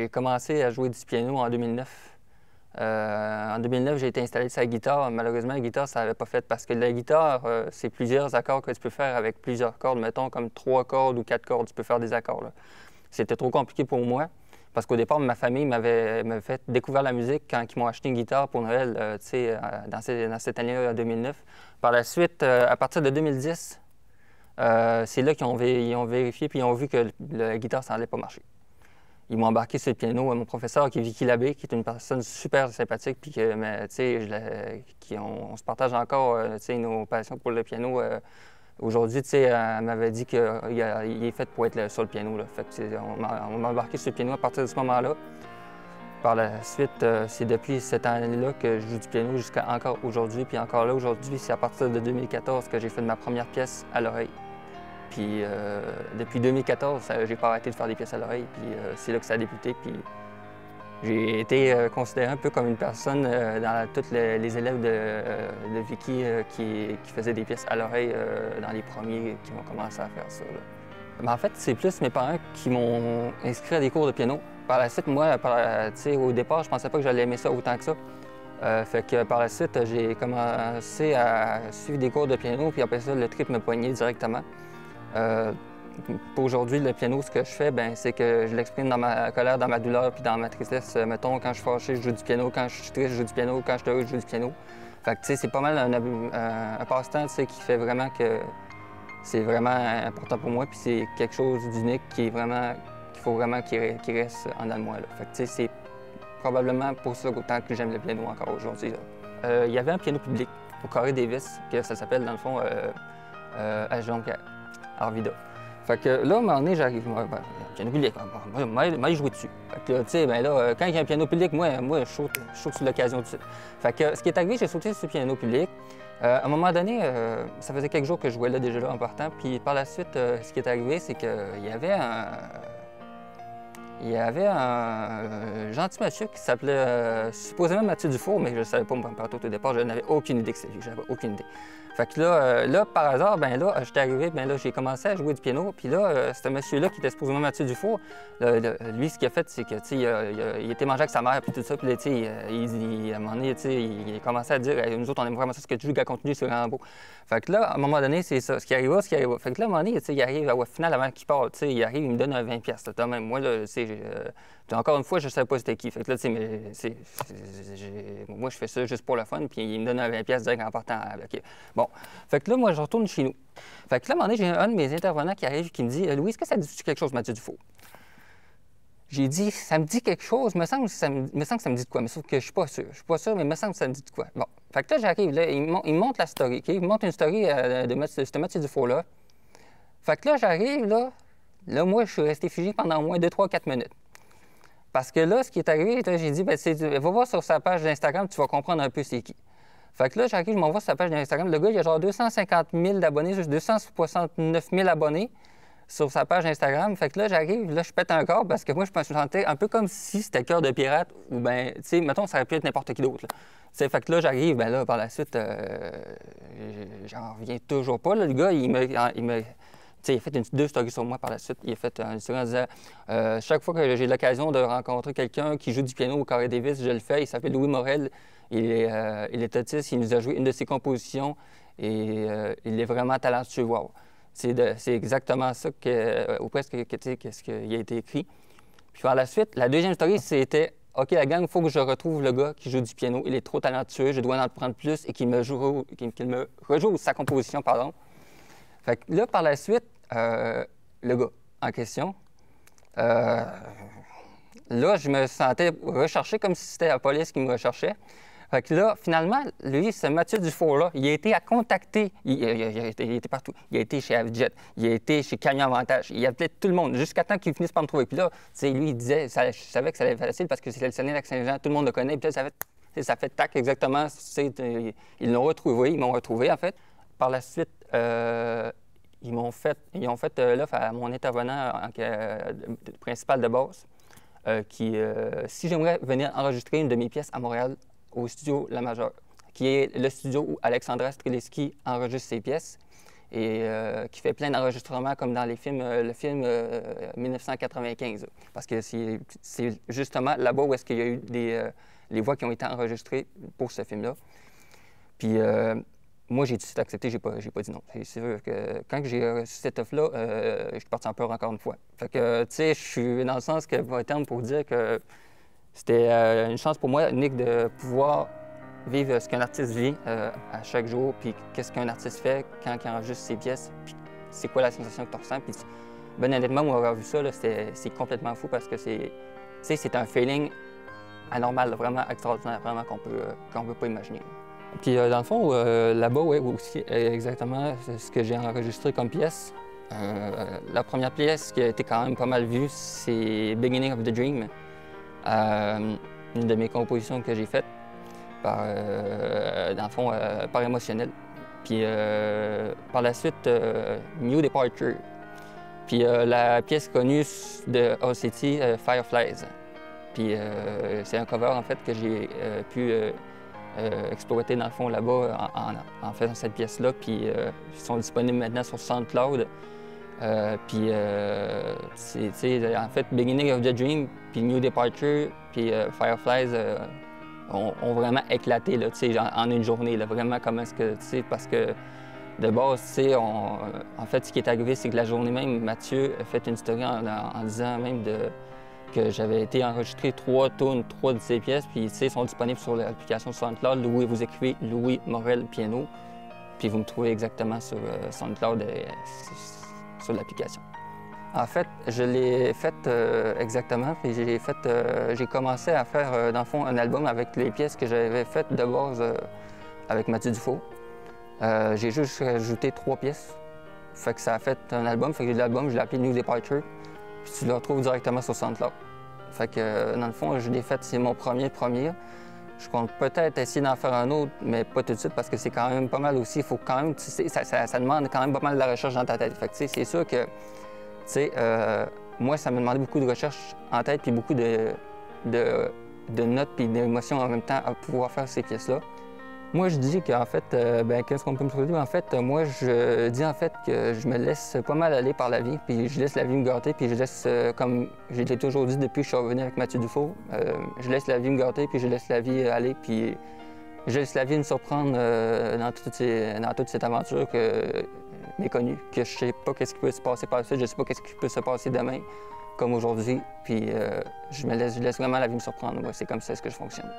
j'ai commencé à jouer du piano en 2009. En 2009, j'ai été installé sur la guitare. Malheureusement, la guitare, ça n'avait pas fait parce que la guitare, c'est plusieurs accords que tu peux faire avec plusieurs cordes. Mettons comme 3 cordes ou 4 cordes, tu peux faire des accords. C'était trop compliqué pour moi parce qu'au départ, ma famille m'avait fait découvrir la musique quand ils m'ont acheté une guitare pour Noël, dans cette année-là, 2009. Par la suite, à partir de 2010, c'est là qu'ils ont vérifié puis ils ont vu que la guitare, ça n'allait pas marcher. Ils m'ont embarqué sur le piano. Mon professeur, qui est Vicky Labbé, qui est une personne super sympathique, puis on se partage encore nos passions pour le piano. Aujourd'hui, elle m'avait dit qu'il est fait pour être sur le piano. Là. Fait que, on m'a embarqué sur le piano à partir de ce moment-là. Par la suite, c'est depuis cette année-là que je joue du piano jusqu'à encore aujourd'hui. Puis encore là, aujourd'hui, c'est à partir de 2014 que j'ai fait ma première pièce à l'oreille. Puis depuis 2014, j'ai pas arrêté de faire des pièces à l'oreille, puis c'est là que ça a débuté. Puis j'ai été considéré un peu comme une personne dans tous les élèves de Vicky qui faisaient des pièces à l'oreille dans les premiers qui ont commencé à faire ça. Mais en fait, c'est plus mes parents qui m'ont inscrit à des cours de piano. Par la suite, moi, au départ, je pensais pas que j'allais aimer ça autant que ça. Fait que par la suite, j'ai commencé à suivre des cours de piano, puis après ça, le trip me poignait directement. Pour aujourd'hui, le piano, ce que je fais, c'est que je l'exprime dans ma colère, dans ma douleur, puis dans ma tristesse. Mettons, quand je suis fâché, je joue du piano. Quand je suis triste, je joue du piano. Quand je suis heureux, je joue du piano. Fait que, c'est pas mal un passe-temps, qui fait vraiment que c'est vraiment important pour moi, puis c'est quelque chose d'unique qu'il faut vraiment qu'il reste en dedans de moi. Là. Fait que, c'est probablement pour ça qu'autant que j'aime le piano encore aujourd'hui. Il y avait un piano public au Carré Davis, que ça s'appelle, dans le fond, H. Arvida. Fait que là, à un moment donné, j'arrive, un piano public, moi, je jouais dessus. Fait que là, quand il y a un piano public, moi je saute sur l'occasion de ça. Fait que ce qui est arrivé, j'ai sauté sur le piano public. À un moment donné, ça faisait quelques jours que je jouais là déjà là en partant. Puis par la suite, ce qui est arrivé, c'est qu'il y avait un gentil monsieur qui s'appelait supposément Mathieu Dufour, mais je ne savais pas partout au départ, je n'avais aucune idée que c'était lui, j'avais aucune idée. Fait que là, par hasard, j'étais arrivé, j'ai commencé à jouer du piano, puis là, ce monsieur-là qui était supposément Mathieu Dufour, lui, ce qu'il a fait, c'est que, il était mangé avec sa mère, puis tout ça, puis là, à un moment donné, il a commencé à dire « Nous autres, on aime vraiment ça, ce que tu joues, le contenu, c'est vraiment beau. » Fait que là, à un moment donné, c'est ça, ce qui arriva. Fait que là, à un moment donné, il arrive, au final, avant qu'il parte, il arrive, il me donne un 20$. Même moi, là, encore une fois, je ne savais pas c'était qui. Fait que là, moi, je fais ça juste pour le fun, puis il me donne un 20$ direct en partant. Okay. Bon. Fait que là, moi, je retourne chez nous. Fait que là, à un moment donné, j'ai un de mes intervenants qui arrive qui me dit « Louis, est-ce que ça dit quelque chose, Mathieu Dufour? » J'ai dit « Ça me dit quelque chose, me semble que ça me dit de quoi, mais sauf que je suis pas sûr. Je suis pas sûr, mais il me semble que ça me dit de quoi. » Bon. Fait que là, j'arrive, là, il me montre la story, OK? Il me montre une story de Mathieu Dufour-là. Fait que là, j'arrive, là, moi, je suis resté figé pendant au moins 2, 3, 4 minutes. Parce que là, ce qui est arrivé, j'ai dit, va voir sur sa page d'Instagram, tu vas comprendre un peu c'est qui. Fait que là, j'arrive, je m'envoie sur sa page d'Instagram. Le gars, il a genre 250 000 abonnés, juste 269 000 abonnés sur sa page Instagram. Fait que là, j'arrive, là, je pète un corps parce que moi, je me sentais un peu comme si c'était Cœur de pirate ou tu sais, mettons, ça aurait pu être n'importe qui d'autre. Fait que là, j'arrive, là, par la suite, j'en reviens toujours pas. Là, le gars, il a fait 2 stories sur moi par la suite. Il a fait une story en disant chaque fois que j'ai l'occasion de rencontrer quelqu'un qui joue du piano au Carré Davis, je le fais. Il s'appelle Louis Morel. Il est autiste. Il nous a joué une de ses compositions et il est vraiment talentueux. Wow. C'est exactement ça ou presque ce qui a été écrit. Puis par la suite, la deuxième story, c'était OK, la gang, il faut que je retrouve le gars qui joue du piano. Il est trop talentueux, je dois en prendre plus et qu'il me rejoue sa composition, pardon. Fait que là, par la suite, le gars en question, là, je me sentais recherché comme si c'était la police qui me recherchait. Fait que là, finalement, lui, ce Mathieu Dufour-là, il a été à contacter. Il était partout. Il a été chez Avjet, il a été chez Camion Avantage. Il appelait tout le monde jusqu'à temps qu'il finisse par me trouver. Puis là, lui, il disait, je savais que ça allait être facile parce que c'est le Saguenay-Lac-Saint-Jean, tout le monde le connaît. Puis là, ça fait tac, exactement. Ils l'ont retrouvé, ils m'ont retrouvé, en fait. Par la suite, ils ont fait l'offre à mon intervenant principal de base, si j'aimerais venir enregistrer une de mes pièces à Montréal, au studio La Majeure, qui est le studio où Alexandra Streliski enregistre ses pièces. et qui fait plein d'enregistrements comme dans le film 1995. Parce que c'est justement là-bas où est-ce qu'il y a eu les voix qui ont été enregistrées pour ce film-là. Puis moi, j'ai tout de suite accepté, j'ai pas dit non. C'est sûr que quand j'ai reçu cette offre-là, je suis parti en peur encore une fois. Fait que, tu sais, je suis dans le sens que va terme pour dire que c'était une chance pour moi, Nick, de pouvoir vivre ce qu'un artiste vit à chaque jour, puis qu'est-ce qu'un artiste fait quand il enregistre ses pièces, puis c'est quoi la sensation que tu ressens. Puis, ben honnêtement, moi, avoir vu ça, c'est complètement fou parce que c'est un feeling anormal, vraiment extraordinaire, vraiment qu'on peut pas imaginer. Puis dans le fond, là-bas, oui, aussi, exactement ce que j'ai enregistré comme pièce. La première pièce qui a été quand même pas mal vue, c'est Beginning of the Dream, une de mes compositions que j'ai faites par, dans le fond, par émotionnel. Puis par la suite, New Departure. Puis la pièce connue de OCT, Fireflies. Puis c'est un cover, en fait, que j'ai pu exploiter, dans le fond, là-bas en faisant cette pièce-là. Puis ils sont disponibles maintenant sur SoundCloud. Puis en fait, Beginning of the Dream, puis New Departure, puis Fireflies ont vraiment éclaté là, en une journée. Là, vraiment, comment est-ce que, parce que de base, en fait, ce qui est arrivé, c'est que la journée même, Mathieu a fait une story en disant même que j'avais été enregistré 3 tunes, 3 de ces pièces, puis ils sont disponibles sur l'application SoundCloud. Vous écrivez Louis Morel Piano, puis vous me trouvez exactement sur SoundCloud sur l'application. En fait, je l'ai fait exactement, puis j'ai commencé à faire, dans le fond, un album avec les pièces que j'avais faites de base avec Mathieu Dufault. J'ai juste rajouté 3 pièces, fait que ça a fait un album, fait que l'album, je l'ai appelé New Departure, puis tu le retrouves directement sur SoundCloud. Fait que, dans le fond, je l'ai fait, c'est mon premier. Je compte peut-être essayer d'en faire un autre, mais pas tout de suite, parce que c'est quand même pas mal aussi. Il faut quand même, ça demande quand même pas mal de la recherche dans ta tête. Fait que, c'est sûr que, moi, ça m'a demandé beaucoup de recherche en tête, puis beaucoup de notes, puis d'émotions en même temps à pouvoir faire ces pièces-là. Moi, je dis qu'en fait, qu'est-ce qu'on peut me trouver? En fait, moi, je dis en fait que je me laisse pas mal aller par la vie, puis je laisse la vie me gâter, puis je laisse, comme je l'ai toujours dit depuis que je suis revenu avec Mathieu Dufault, je laisse la vie me gâter, puis je laisse la vie aller, puis je laisse la vie me surprendre dans toute cette aventure méconnue, que je sais pas qu'est-ce qui peut se passer par la suite, je sais pas qu'est-ce qui peut se passer demain, comme aujourd'hui, puis je laisse vraiment la vie me surprendre. Moi, c'est comme ça que je fonctionne.